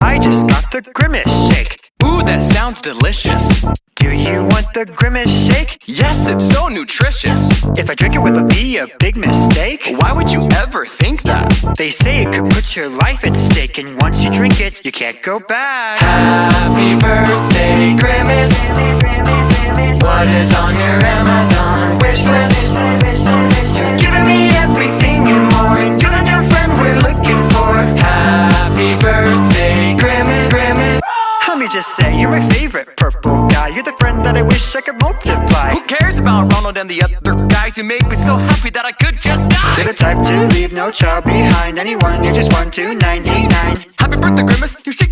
I just got the Grimace shake. Ooh, that sounds delicious. Do you want the Grimace shake? Yes, it's so nutritious. If I drink it, will it be a big mistake? Why would you ever think that? They say it could put your life at stake, and once you drink it, you can't go back. Happy birthday, Grimace. What is on your Amazon wish list? You've given me everything and more, and you're the new friend we're looking for. Happy birthday, Grimace. Let me just say, you're my favorite purple guy. You're the friend that I wish I could multiply. Who cares about Ronald and the other guys? You make me so happy that I could just You're the die. type to leave no child behind. Anyone, you're just 1 to 99. Happy birthday, Grimace. You're shaking